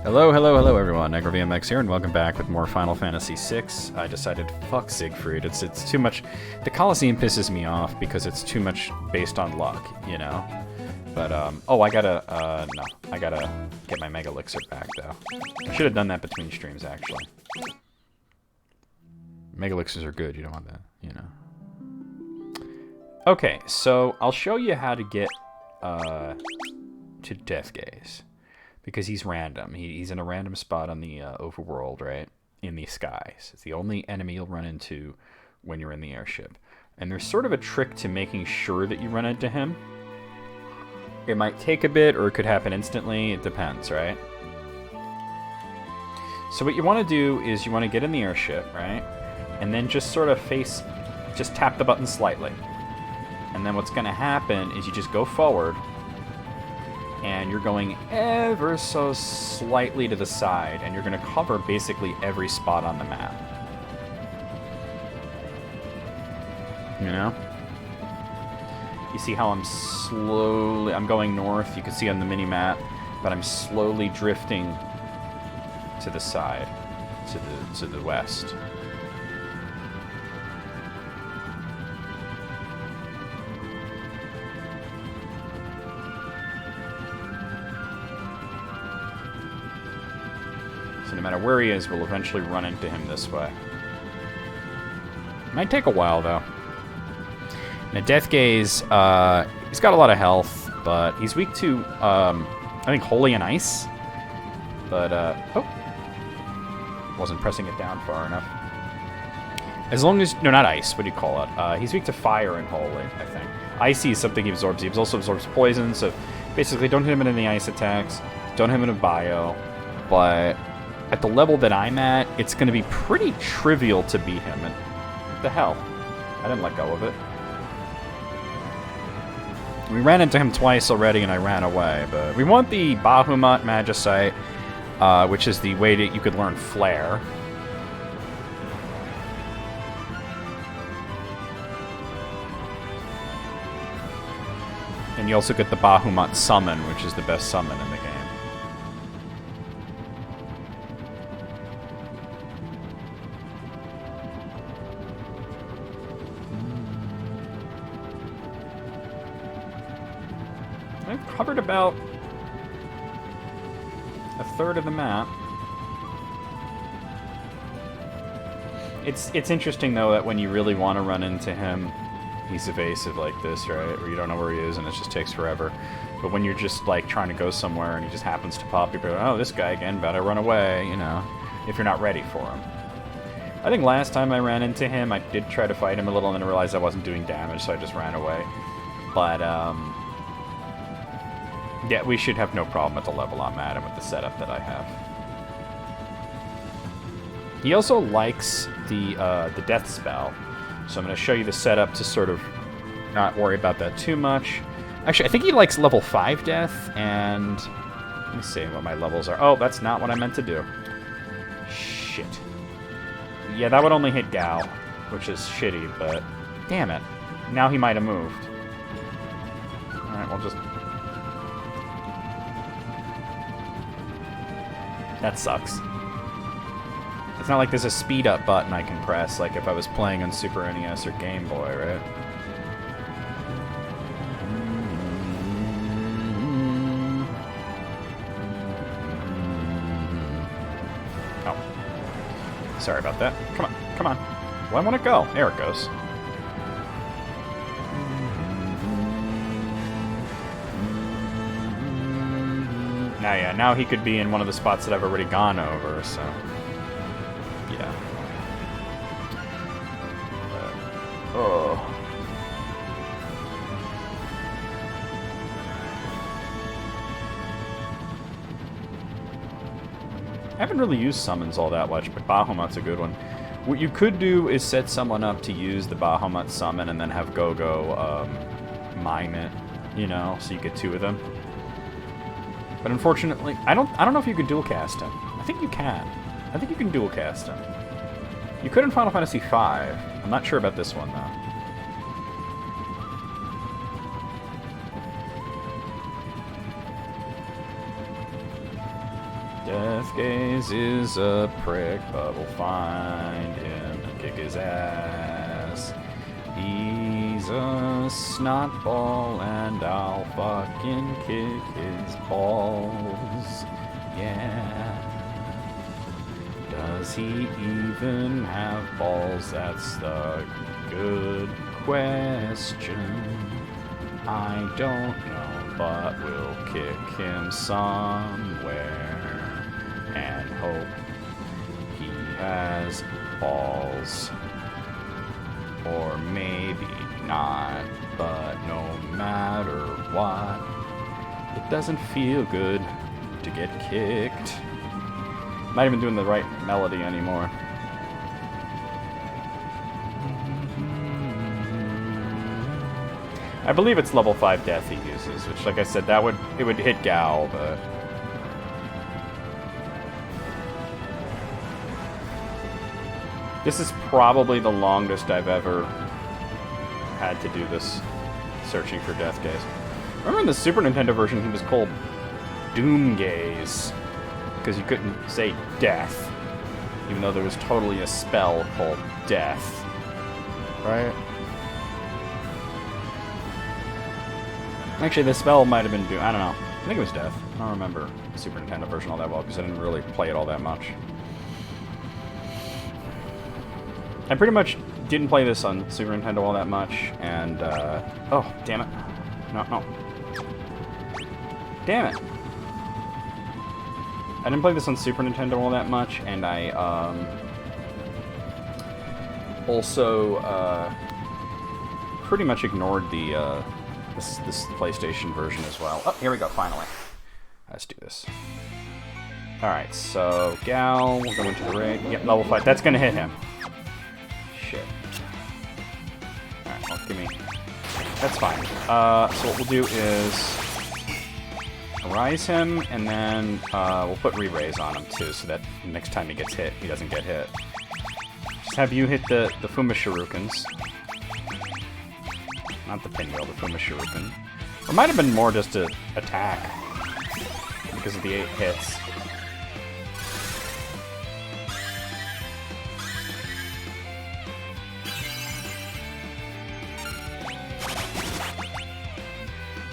Hello, hello, hello, everyone. NegroVMX here, and welcome back with more Final Fantasy VI. I decided, fuck Siegfried. It's too much. The Colosseum pisses me off because it's too much based on luck, you know. But oh, I gotta no, I gotta get my Mega Elixir back though. I should have done that between streams actually. Mega Elixirs are good. You don't want that, you know. Okay, so I'll show you how to get to Deathgaze. Because he's random. He's in a random spot on the overworld, right? In the skies. It's the only enemy you'll run into when you're in the airship. And there's sort of a trick to making sure that you run into him. It might take a bit, or it could happen instantly. It depends, right? So what you want to do is you want to get in the airship, right? And then just sort of just tap the button slightly. And then what's going to happen is you just go forward, and you're going ever so slightly to the side, and you're going to cover basically every spot on the map. You know? You see how I'm going north, you can see on the mini-map, but I'm slowly drifting to the side, to the west. So no matter where he is, we'll eventually run into him this way. Might take a while, though. Now, Deathgaze, he's got a lot of health, but he's weak to, I think, Holy and Ice. But, oh. Wasn't pressing it down far enough. As long as, no, not Ice, what do you call it? He's weak to Fire and Holy, I think. Icy is something he absorbs. He also absorbs poison, so basically don't hit him in any ice attacks. Don't hit him in a bio. But at the level that I'm at, it's going to be pretty trivial to beat him. And what the hell? I didn't let go of it. We ran into him twice already, and I ran away. But we want the Bahamut Magicite, which is the way that you could learn Flare. And you also get the Bahamut Summon, which is the best summon in the game. I've covered about a third of the map. It's interesting, though, that when you really want to run into him, he's evasive like this, right? Where you don't know where he is and it just takes forever. But when you're just, like, trying to go somewhere and he just happens to pop, you're like, oh, this guy again, better run away, you know, if you're not ready for him. I think last time I ran into him, I did try to fight him a little and then I realized I wasn't doing damage, so I just ran away. But, yeah, we should have no problem at the level I'm at and with the setup that I have. He also likes the death spell, so I'm going to show you the setup to sort of not worry about that too much. Actually, I think he likes level 5 death, and let me see what my levels are. Oh, that's not what I meant to do. Shit. Yeah, that would only hit Gao, which is shitty, but damn it. Now he might have moved. Alright, we'll just... That sucks. It's not like there's a speed up button I can press, like if I was playing on Super NES or Game Boy, right? Oh. Sorry about that. Come on, come on. Where I want to go? There it goes. Now, yeah, now he could be in one of the spots that I've already gone over, so... Yeah. Oh. I haven't really used summons all that much, but Bahamut's a good one. What you could do is set someone up to use the Bahamut summon and then have Gogo mime it, you know, so you get 2 of them. But unfortunately, I don't know if you could dual cast him. I think you can. I think you can dual cast him. You could in Final Fantasy V. I'm not sure about this one, though. Death Gaze is a prick, but we'll find him and kick his ass. He's a snotball, and I'll fucking kick his balls. Yeah. Does he even have balls? That's the good question. I don't know, but we'll kick him somewhere and hope he has balls. Or maybe not, but no matter what, it doesn't feel good to get kicked. Not even doing the right melody anymore. I believe it's level 5 death he uses, which, like I said, it would hit Gal, but this is probably the longest I've ever had to do this, searching for Death Gaze. Remember in the Super Nintendo version he was called Doom Gaze, because you couldn't say death, even though there was totally a spell called death, right? Actually, the spell might have been Doom. I don't know. I think it was death. I don't remember the Super Nintendo version all that well, because I didn't really play it all that much. I pretty much didn't play this on Super Nintendo all that much, and, oh, damn it. No. Damn it. I didn't play this on Super Nintendo all that much, and I, also, pretty much ignored the, this PlayStation version as well. Oh, here we go, finally. Let's do this. Alright, so, Gal, we'll go into the raid. Yep, level 5. That's gonna hit him. Shit. Alright, well, give me... That's fine. So what we'll do is... Rise him, and then we'll put re-raise on him, too, so that next time he gets hit, he doesn't get hit. Just have you hit the Fuma Shurikens. Not the pinwheel, the Fuma Shuriken. Or might have been more just to attack, because of the 8 hits.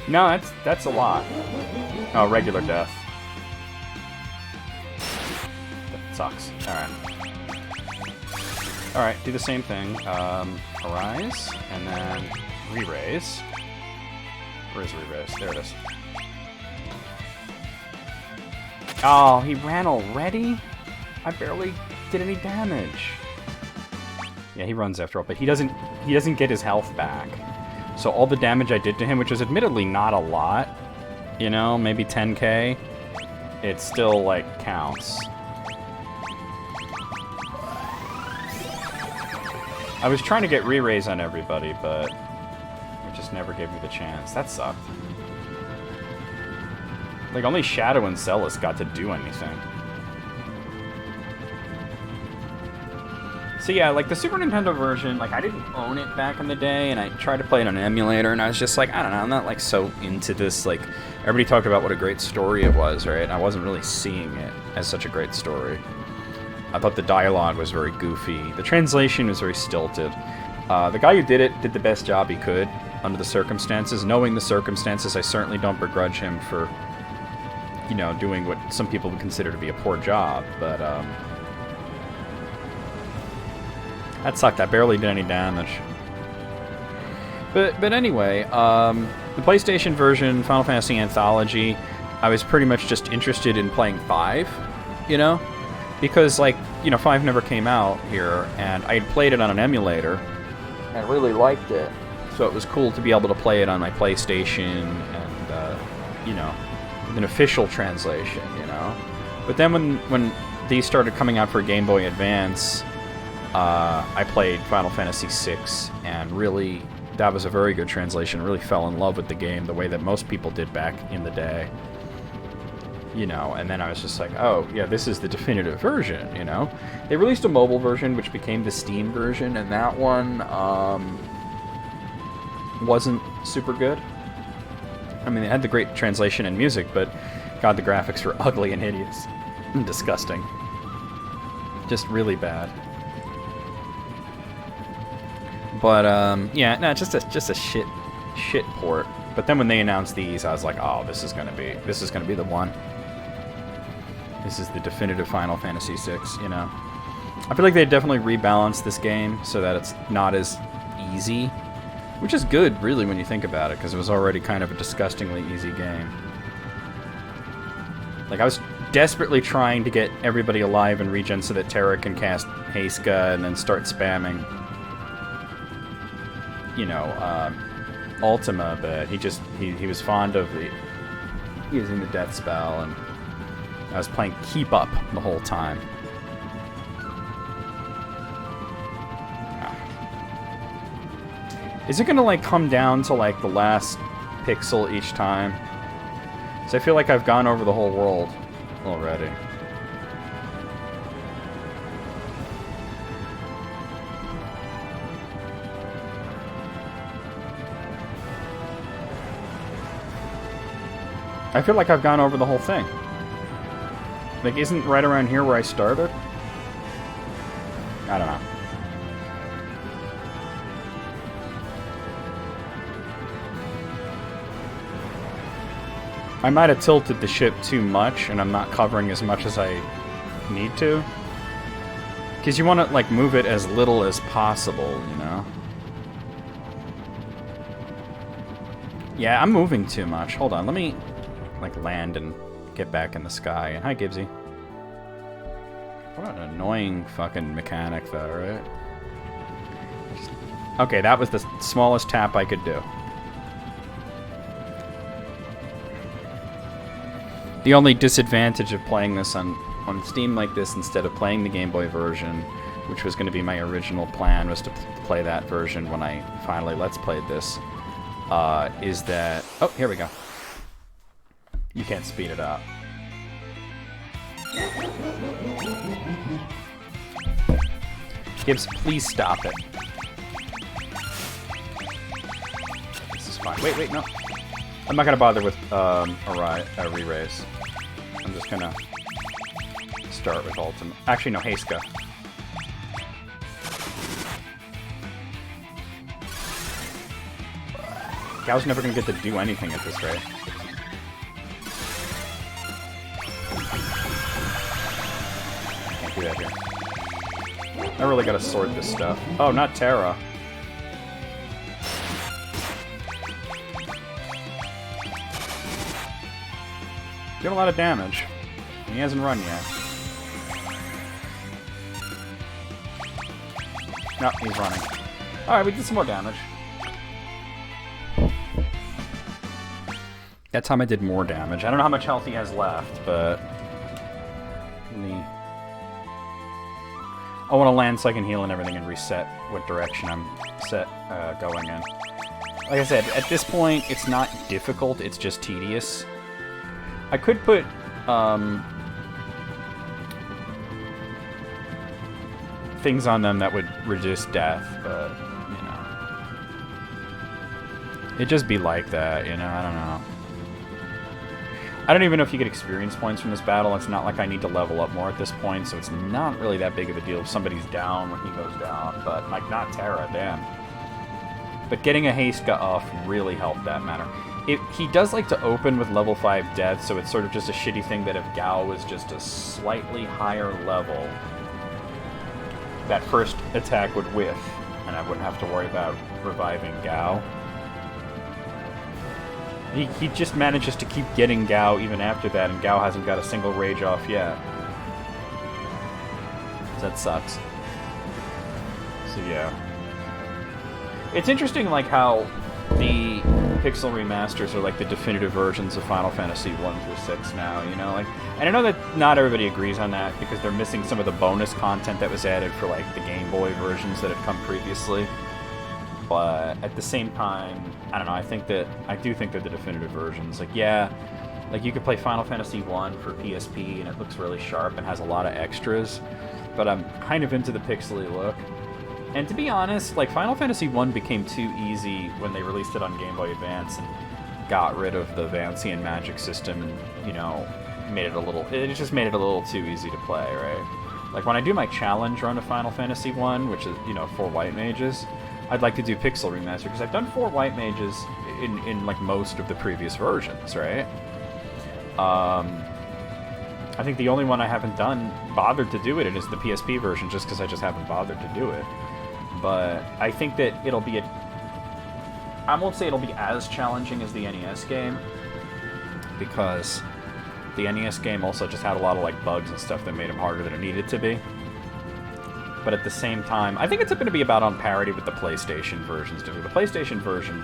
No, that's a lot. Oh, regular death. That sucks. Alright. Alright, do the same thing. Arise, and then re-raise. Where's re-raise? There it is. Oh, he ran already? I barely did any damage. Yeah, he runs after all, but he doesn't get his health back. So all the damage I did to him, which was admittedly not a lot, you know, maybe 10k, it still, like, counts. I was trying to get re-raise on everybody, but it just never gave me the chance. That sucked. Like, only Shadow and Celis got to do anything. So yeah, like, the Super Nintendo version, like, I didn't own it back in the day, and I tried to play it on an emulator, and I was just like, I don't know, I'm not, like, so into this, like, everybody talked about what a great story it was, right? And I wasn't really seeing it as such a great story. I thought the dialogue was very goofy. The translation was very stilted. The guy who did it did the best job he could under the circumstances. Knowing the circumstances, I certainly don't begrudge him for, you know, doing what some people would consider to be a poor job, but, that sucked. I barely did any damage. But anyway, the PlayStation version, Final Fantasy Anthology, I was pretty much just interested in playing 5, you know? Because, like, you know, 5 never came out here, and I had played it on an emulator, and really liked it. So it was cool to be able to play it on my PlayStation, and, you know, with an official translation, you know? But then when these started coming out for Game Boy Advance, I played Final Fantasy VI, and really, that was a very good translation. Really fell in love with the game the way that most people did back in the day. You know, and then I was just like, oh, yeah, this is the definitive version, you know? They released a mobile version, which became the Steam version, and that one, wasn't super good. I mean, it had the great translation and music, but, God, the graphics were ugly and hideous. Disgusting. Just really bad. But yeah, no, just a shit port. But then when they announced these, I was like, oh, this is gonna be the one. This is the definitive Final Fantasy VI, you know. I feel like they definitely rebalanced this game so that it's not as easy, which is good, really, when you think about it, because it was already kind of a disgustingly easy game. Like, I was desperately trying to get everybody alive and regen so that Terra can cast Heiska and then start spamming, you know, Ultima, but he was fond of using the death spell, and I was playing Keep Up the whole time. Is it gonna, like, come down to, like, the last pixel each time? So I feel like I've gone over the whole world already. I feel like I've gone over the whole thing. Like, isn't right around here where I started? I don't know. I might have tilted the ship too much, and I'm not covering as much as I need to. Because you want to, like, move it as little as possible, you know? Yeah, I'm moving too much. Hold on, let me, like, land and get back in the sky. And hi, Gibbsy. What an annoying fucking mechanic, though, right? Okay, that was the smallest tap I could do. The only disadvantage of playing this on Steam like this instead of playing the Game Boy version, which was going to be my original plan, was to play that version when I finally Let's Played this, is that... Oh, here we go. You can't speed it up. Gibbs, please stop it. This is fine. Wait, no. I'm not going to bother with a re-raise. I'm just going to start with Ultimate. Actually, no, Heiska. Gao's never going to get to do anything at this rate. Can't do that here. I really got to sort this stuff. Oh, not Terra. Did a lot of damage. He hasn't run yet. No, he's running. Alright, we did some more damage. That time I did more damage. I don't know how much health he has left, but... I want to land so I can heal and everything and reset what direction I'm going in. Like I said, at this point, it's not difficult, it's just tedious. I could put, things on them that would reduce death, but, you know. It'd just be like that, you know, I don't know. I don't even know if you get experience points from this battle. It's not like I need to level up more at this point, so it's not really that big of a deal if somebody's down when he goes down, but, like, not Terra, damn. But getting a Heiska off really helped that matter. He does like to open with level 5 death, so it's sort of just a shitty thing that if Gao was just a slightly higher level, that first attack would whiff, and I wouldn't have to worry about reviving Gao. He just manages to keep getting Gao even after that, and Gao hasn't got a single rage off yet. So that sucks. So yeah. It's interesting, like, how the pixel remasters are like the definitive versions of Final Fantasy 1 through 6 now, you know? Like, and I know that not everybody agrees on that because they're missing some of the bonus content that was added for, like, the Game Boy versions that had come previously. But at the same time, I don't know, I do think they're the definitive versions. Like, yeah, like, you could play Final Fantasy 1 for PSP and it looks really sharp and has a lot of extras, but I'm kind of into the pixely look. And to be honest, like, Final Fantasy 1 became too easy when they released it on Game Boy Advance and got rid of the Vancian magic system and, you know, made it a little. It just made it a little too easy to play, right? Like when I do my challenge run of Final Fantasy 1, which is 4 white mages, I'd like to do pixel remaster because I've done 4 white mages in like most of the previous versions, right? I think the only one I haven't bothered to do it in is the PSP version, just because I just haven't bothered to do it. But I think that it'll be I won't say it'll be as challenging as the NES game, because the NES game also just had a lot of like bugs and stuff that made it harder than it needed to be. But at the same time, I think it's going to be about on parity with the PlayStation versions. The PlayStation version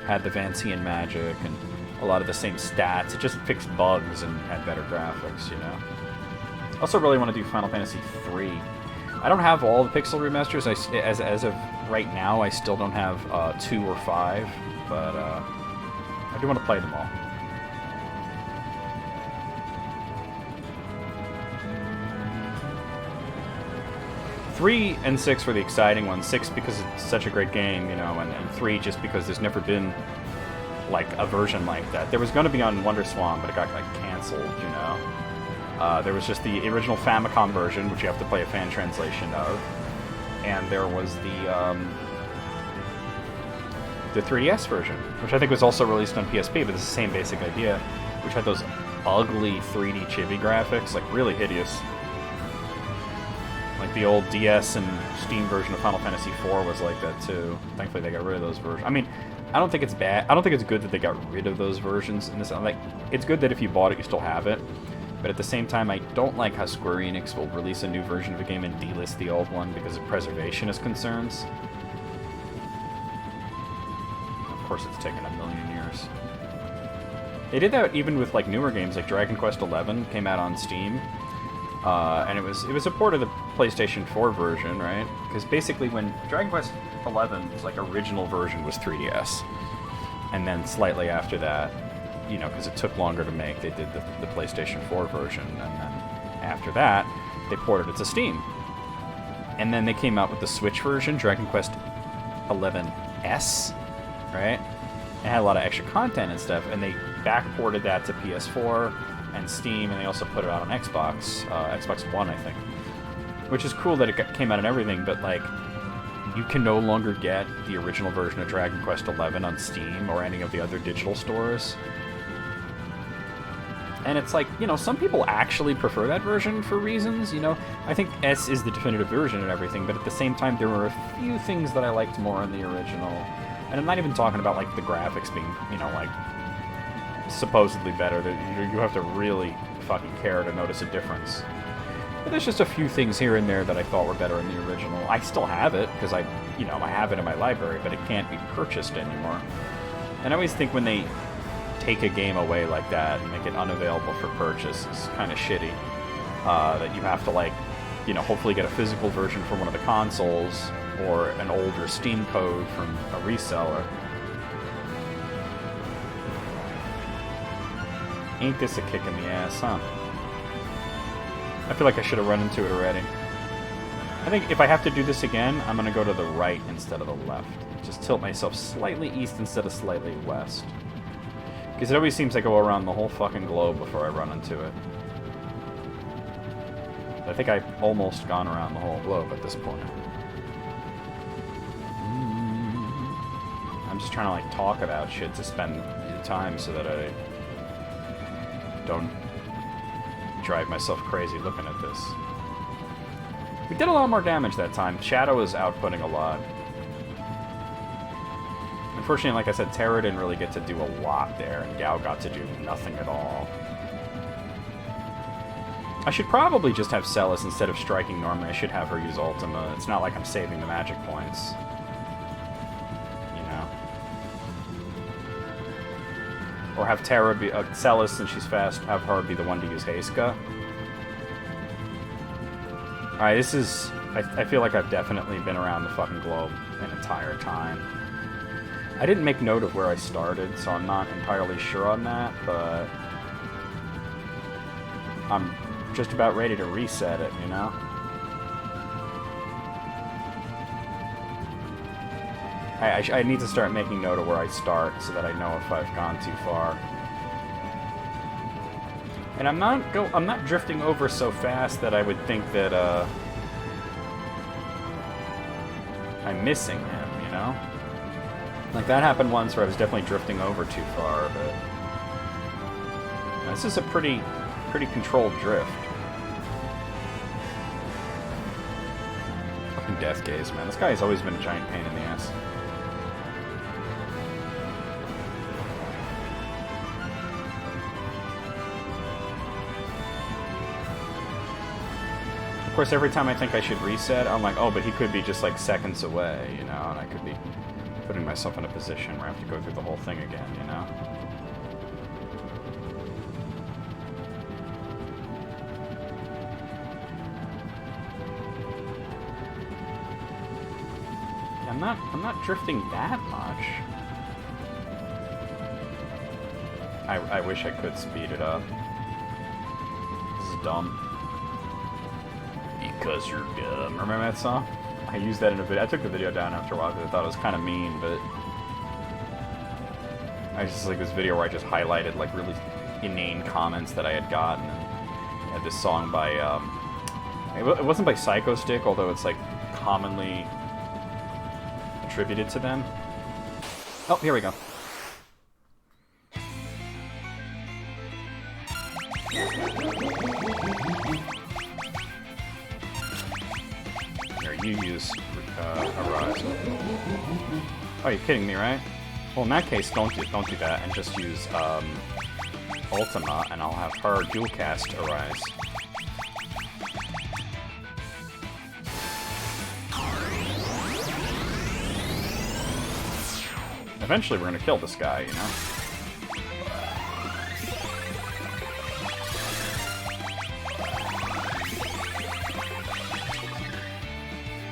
had the Vancian magic and a lot of the same stats. It just fixed bugs and had better graphics, I also really want to do Final Fantasy 3. I don't have all the pixel remasters. As of right now, I still don't have 2 or 5, but I do want to play them all. Three and 6 were the exciting ones. 6 because it's such a great game, and 3 just because there's never been like a version like that. There was going to be on WonderSwan, but it got like canceled, There was just the original Famicom version, which you have to play a fan translation of, and there was the 3DS version, which I think was also released on PSP, but it's the same basic idea, which had those ugly 3D chibi graphics, like really hideous. Like the old DS and Steam version of Final Fantasy IV was like that too. Thankfully, they got rid of those versions. I mean, I don't think it's bad. I don't think it's good that they got rid of those versions. In this, like, it's good that if you bought it, you still have it. But at the same time, I don't like how Square Enix will release a new version of a game and delist the old one because of preservationist concerns. Of course, it's taken a million years. They did that even with like newer games, like Dragon Quest XI came out on Steam. And it was a port of the PlayStation 4 version, right? Because basically when Dragon Quest XI's like original version was 3DS, and then slightly after that, because it took longer to make, they did the PlayStation 4 version, and then after that, they ported it to Steam. And then they came out with the Switch version, Dragon Quest XI's, right? It had a lot of extra content and stuff, and they backported that to PS4 and Steam, and they also put it out on Xbox One, I think. Which is cool that it came out on everything, but like, you can no longer get the original version of Dragon Quest XI on Steam or any of the other digital stores. And it's like, some people actually prefer that version for reasons, I think S is the definitive version and everything, but at the same time, there were a few things that I liked more in the original. And I'm not even talking about, like, the graphics being, like, supposedly better. You have to really fucking care to notice a difference. But there's just a few things here and there that I thought were better in the original. I still have it, because I have it in my library, but it can't be purchased anymore. And I always think when they take a game away like that and make it unavailable for purchase, it's kind of shitty. That you have to, like, hopefully get a physical version from one of the consoles, or an older Steam code from a reseller. Ain't this a kick in the ass, huh? I feel like I should have run into it already. I think if I have to do this again, I'm going to go to the right instead of the left. Just tilt myself slightly east instead of slightly west. Because it always seems I go around the whole fucking globe before I run into it. I think I've almost gone around the whole globe at this point. I'm just trying to, like, talk about shit to spend time so that I don't drive myself crazy looking at this. We did a lot more damage that time. Shadow is outputting a lot. Unfortunately, like I said, Terra didn't really get to do a lot there, and Gao got to do nothing at all. I should probably just have Celis instead of striking normally. I should have her use Ultima. It's not like I'm saving the magic points. Or have Terra be Celis, since she's fast, have her be the one to use Heiska. Alright, this is... I feel like I've definitely been around the fucking globe an entire time. I didn't make note of where I started, so I'm not entirely sure on that, but... I'm just about ready to reset it, I need to start making note of where I start so that I know if I've gone too far. And I'm not drifting over so fast that I would think that I'm missing him, you know? Like that happened once where I was definitely drifting over too far, but this is a pretty controlled drift. Fucking Death Gaze, man. This guy has always been a giant pain in the ass. Of course, every time I think I should reset, I'm like, oh, but he could be just like seconds away, you know, and I could be putting myself in a position where I have to go through the whole thing again, you know? I'm not drifting that much. I wish I could speed it up. This is dumb. Because you're dumb. Remember that song? I used that in a video. I took the video down after a while because I thought it was kind of mean, but I just like this video where I just highlighted like really inane comments that I had gotten. And I had this song by it wasn't by Psychostick, although it's like commonly attributed to them. Oh, here we go. Here, you use Arise. Oh, you're kidding me, right? Well, in that case, don't do that, and just use Ultima, and I'll have her dual cast Arise. Eventually, we're gonna kill this guy, you know?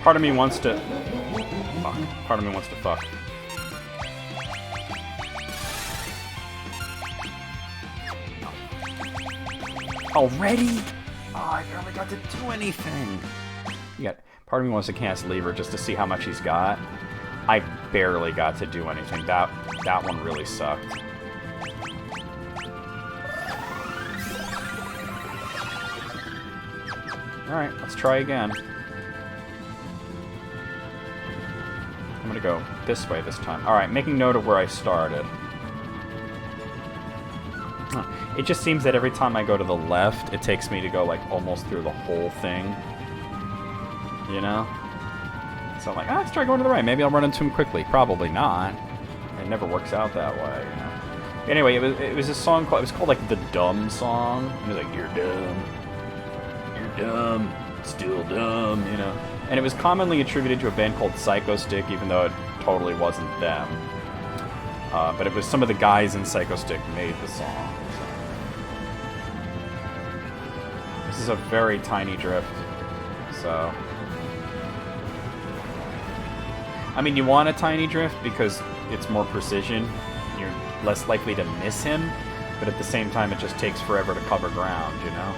Part of me wants to... Fuck. Part of me wants to fuck. Already? Oh, I barely got to do anything. Part of me wants to cast Lever just to see how much he's got. I barely got to do anything. That one really sucked. Alright, let's try again. I'm gonna go this way this time. Alright, making note of where I started. It just seems that every time I go to the left, it takes me to go, like, almost through the whole thing. You know? So I'm like, let's try going to the right. Maybe I'll run into him quickly. Probably not. It never works out that way, you know? Anyway, it was a song called... It was called, like, The Dumb Song. It was like, you're dumb. You're dumb. Still dumb, you know? And it was commonly attributed to a band called Psychostick, even though it totally wasn't them. But it was some of the guys in Psychostick made the song. So. This is a very tiny drift. So... I mean, you want a tiny drift because it's more precision. You're less likely to miss him. But at the same time, it just takes forever to cover ground, you know?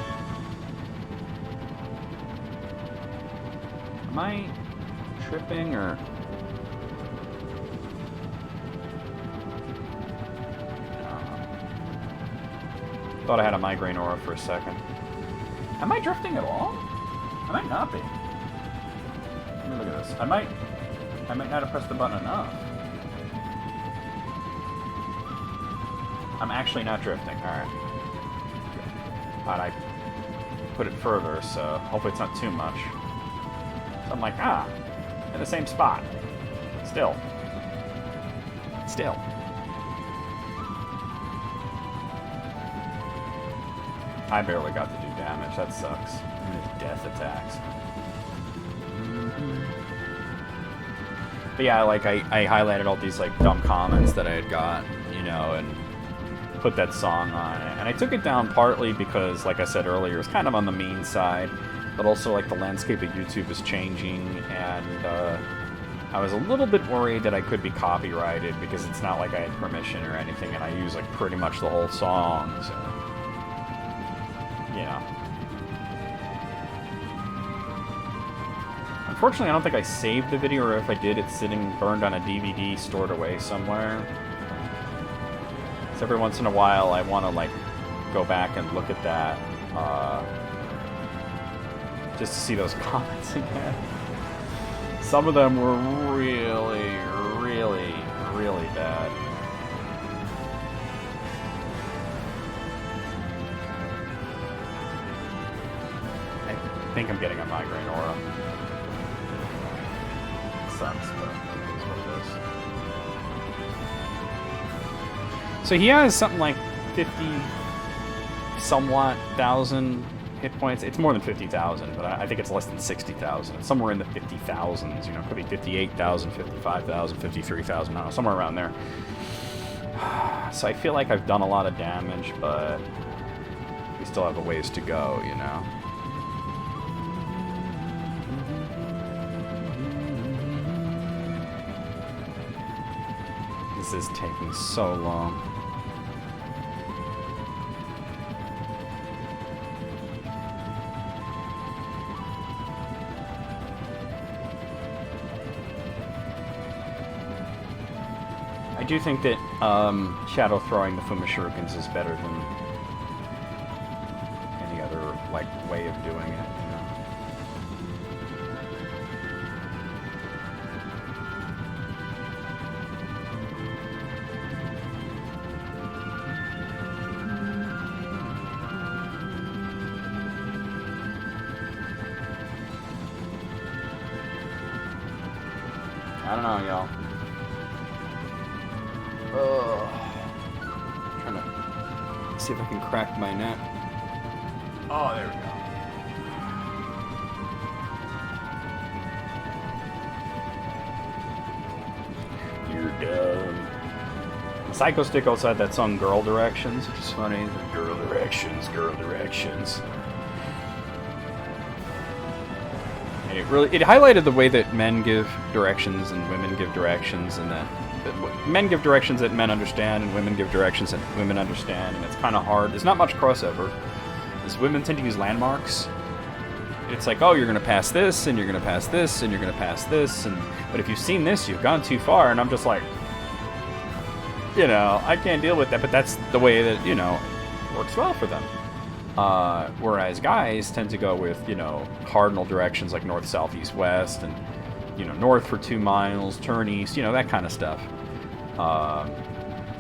Am I tripping, or... Thought I had a migraine aura for a second. Am I drifting at all? I might not be. Let me look at this. I might not have pressed the button enough. I'm actually not drifting. Alright. Thought I put it further, so hopefully it's not too much. So I'm like, in the same spot. Still. I barely got to do damage. That sucks. And death attacks. But yeah, like, I highlighted all these, like, dumb comments that I had got, you know, and put that song on it. And I took it down partly because, like I said earlier, it's kind of on the mean side, but also, like, the landscape of YouTube is changing, and I was a little bit worried that I could be copyrighted because it's not like I had permission or anything, and I use, like, pretty much the whole song, so... Yeah. Unfortunately, I don't think I saved the video, or if I did, it's sitting burned on a DVD stored away somewhere. So every once in a while, I want to, like, go back and look at that just to see those comments again. Some of them were really, really, really bad. I think I'm getting a migraine aura. It sucks, but it is what it is. So he has something like 50 somewhat thousand hit points. It's more than 50,000, but I think it's less than 60,000. It's somewhere in the 50,000s. You know, it could be 58,000, 55,000, 53,000. I don't know, somewhere around there. So I feel like I've done a lot of damage, but we still have a ways to go, you know. This is taking so long. I do think that shadow throwing the Fuma Shurikens is better than any other like way of doing it, you know. I don't know, y'all. Trying to see if I can crack my neck. Oh, there we go. You're dumb. Psycho Stick also had that song Girl Directions, which is funny. Girl Directions, Girl Directions. And it highlighted the way that men give directions and women give directions, and that men give directions that men understand and women give directions that women understand, and it's kind of hard. There's not much crossover. As women tend to use landmarks. It's like, oh, you're going to pass this, and you're going to pass this, and you're going to pass this, but if you've seen this, you've gone too far, and I'm just like, you know, I can't deal with that, but that's the way that, you know, works well for them. Whereas guys tend to go with, you know, cardinal directions like north, south, east, west, and, you know, north for 2 miles, turn east, you know, that kind of stuff.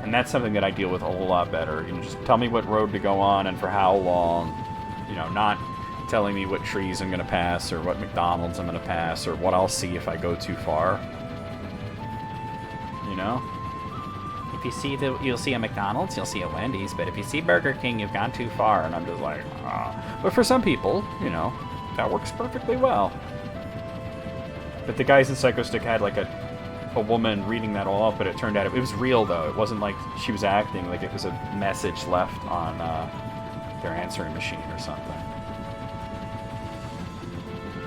And that's something that I deal with a whole lot better. You know, just tell me what road to go on and for how long. You know, not telling me what trees I'm going to pass or what McDonald's I'm going to pass or what I'll see if I go too far. You know? If you see you'll see a McDonald's, you'll see a Wendy's, but if you see Burger King, you've gone too far. And I'm just like, ah. But for some people, you know, that works perfectly well. But the guys in Psycho Stick had like a woman reading that all up, but it turned out it was real though. It wasn't like she was acting, like it was a message left on their answering machine or something.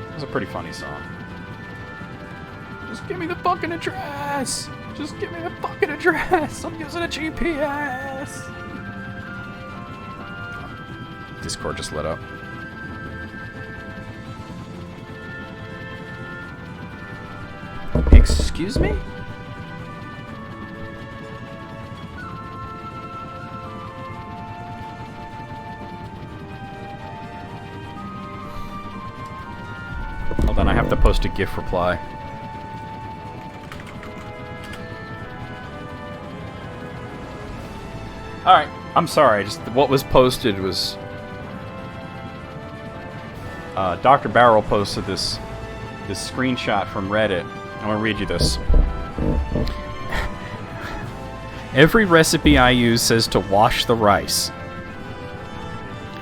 It was a pretty funny song. Just give me the fucking address! Just give me the fucking address! I'm using a GPS! Discord just lit up. Excuse me? Hold on, I have to post a GIF reply. Alright, I'm sorry, just what was posted was... Dr. Barrel posted this screenshot from Reddit. I'm gonna read you this. Every recipe I use says to wash the rice.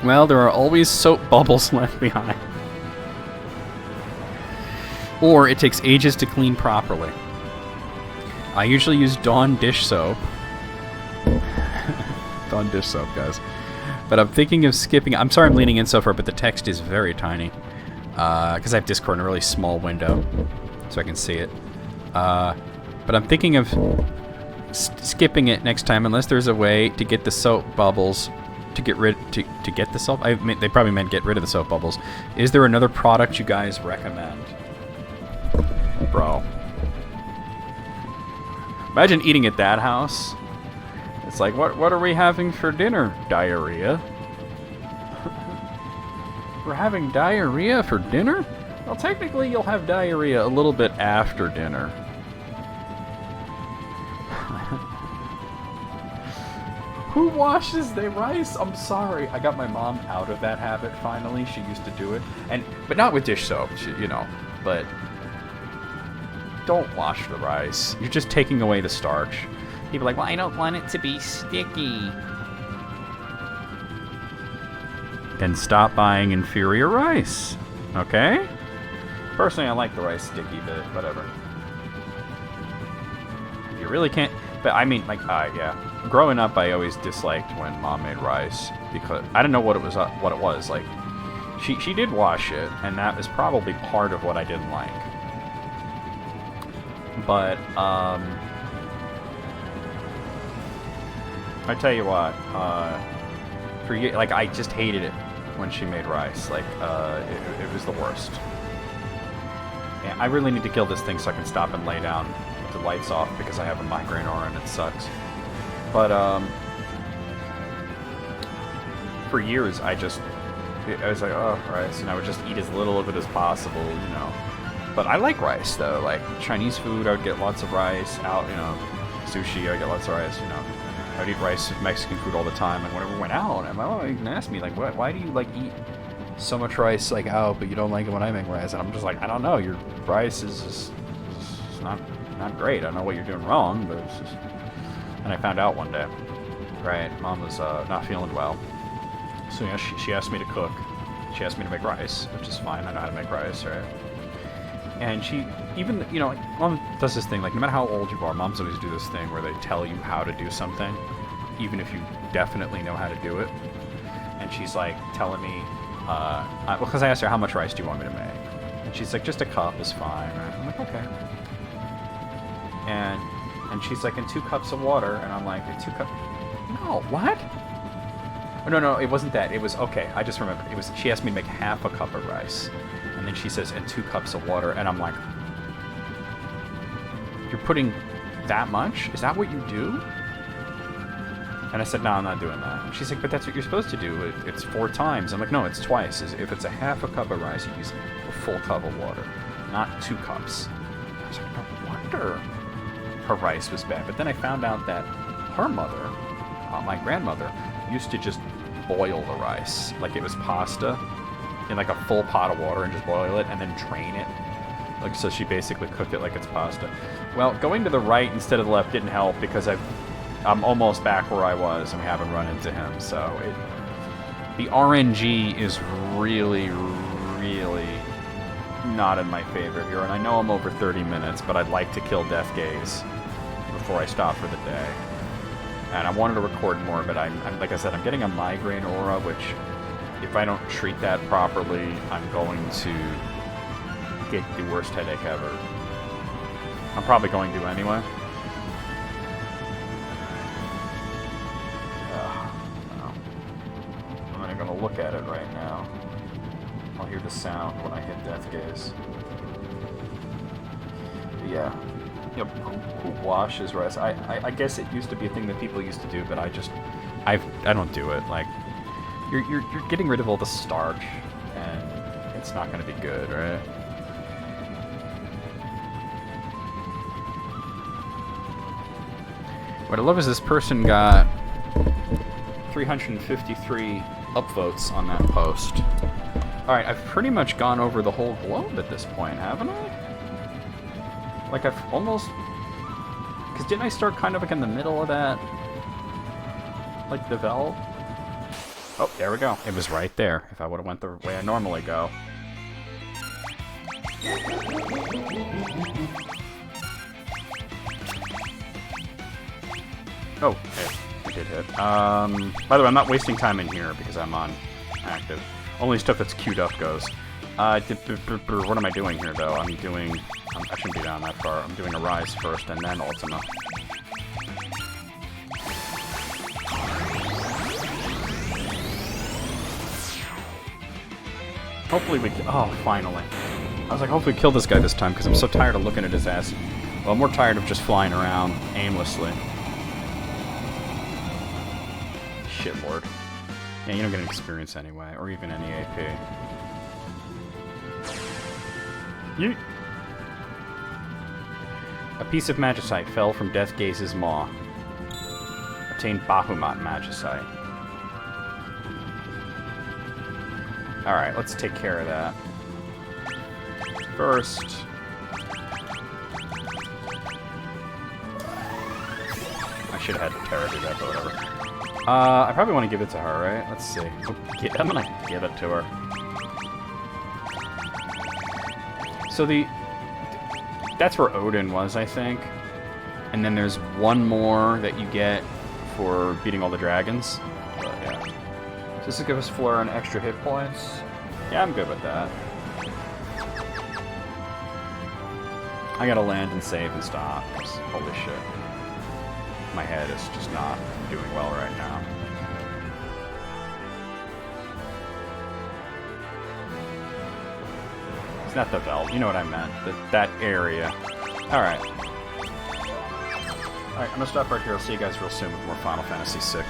Well, there are always soap bubbles left behind. Or it takes ages to clean properly. I usually use Dawn dish soap. Dawn dish soap, guys. But I'm thinking of skipping... I'm sorry I'm leaning in so far, but the text is very tiny. Because I have Discord in a really small window. So I can see it. But I'm thinking of skipping it next time unless there's a way to get the soap bubbles to get rid to get the soap. They probably meant get rid of the soap bubbles. Is there another product you guys recommend? Bro. Imagine eating at that house. It's like, what are we having for dinner? Diarrhea. We're having diarrhea for dinner? Well, technically you'll have diarrhea a little bit after dinner. Who washes the rice? I'm sorry. I got my mom out of that habit finally. She used to do it. But not with dish soap, you know. But don't wash the rice. You're just taking away the starch. People are like, well, I don't want it to be sticky. Then stop buying inferior rice. Okay? Personally, I like the rice sticky, but whatever. You really can't... But I mean, like, yeah. Growing up, I always disliked when Mom made rice because I didn't know what it was. Like, she did wash it, and that was probably part of what I didn't like. But I tell you what, like I just hated it when she made rice. Like, it was the worst. Yeah, I really need to kill this thing so I can stop and lay down with the lights off because I have a migraine aura and it sucks. But, for years, I was like, oh, rice, and I would just eat as little of it as possible, you know. But I like rice, though. Like, Chinese food, I would get lots of rice. Out, you know, sushi, I would get lots of rice, you know. I would eat rice with Mexican food all the time, and whenever I went out, and my mom even asked me, like, why do you, like, eat so much rice, like, out, but you don't like it when I make rice? And I'm just like, I don't know, your rice is not great. I don't know what you're doing wrong, but it's just... And I found out one day, right, Mom was not feeling well. So, you know, she asked me to cook. She asked me to make rice, which is fine. I know how to make rice, right? And she, even, you know, Mom does this thing, like, no matter how old you are, Moms always do this thing where they tell you how to do something, even if you definitely know how to do it. And she's, like, telling me, because I asked her, how much rice do you want me to make? And she's like, just a cup is fine, right? I'm like, okay. And she's like, in 2 cups of water, and I'm like, in 2 cups? No, what? Oh, no, it wasn't that. It was, okay, I just remembered. It was, she asked me to make half a cup of rice. And then she says, and 2 cups of water, and I'm like, you're putting that much? Is that what you do? And I said, no, I'm not doing that. And she's like, but that's what you're supposed to do. It's 4 times. I'm like, no, it's twice. If it's a half a cup of rice, you use a full cup of water, not 2 cups. I was like, no wonder her rice was bad. But then I found out that her mother, my grandmother, used to just boil the rice like it was pasta in like a full pot of water and just boil it and then drain it. Like, so she basically cooked it like it's pasta. Well, going to the right instead of the left didn't help because I'm almost back where I was and we haven't run into him. So the RNG is really, really not in my favor here. And I know I'm over 30 minutes, but I'd like to kill Death Gaze before I stop for the day. And I wanted to record more, but I'm like I said, I'm getting a migraine aura, which if I don't treat that properly, I'm going to get the worst headache ever. I'm probably going to anyway. I'm not going to look at it right now. I'll hear the sound when I hit Death Gaze. But yeah. You know, who washes rice? I guess it used to be a thing that people used to do, but I don't do it. Like, you're getting rid of all the starch, and it's not going to be good, right? What I love is this person got 353 upvotes on that post. Alright, I've pretty much gone over the whole globe at this point, haven't I? Like, I've almost... Because didn't I start kind of like in the middle of that? Like, develop? Oh, there we go. It was right there. If I would have went the way I normally go. Oh, hey, I did hit. By the way, I'm not wasting time in here because I'm on active. Only stuff that's queued up goes. What am I doing here, though? I shouldn't be down that far. I'm doing a Rise first, and then Ultima. Hopefully we... Oh, finally. I was like, hopefully we kill this guy this time, because I'm so tired of looking at his ass. Well, I'm more tired of just flying around aimlessly. Shitlord. Yeah, you don't get any experience anyway, or even any AP. Yeet. A piece of magicite fell from Deathgaze's maw. Obtained Bahamut magicite. Alright, let's take care of that. First... I should have had Terra do that, but whatever. I probably want to give it to her, right? Let's see. I'm gonna give it to her. So that's where Odin was, I think. And then there's one more that you get for beating all the dragons. But yeah. So this will give us Flora an extra hit points. Yeah, I'm good with that. I gotta land and save and stop. Holy shit. My head is just not doing well right now. It's not the belt, you know what I meant. That area. Alright. Alright, I'm gonna stop right here. I'll see you guys real soon with more Final Fantasy VI.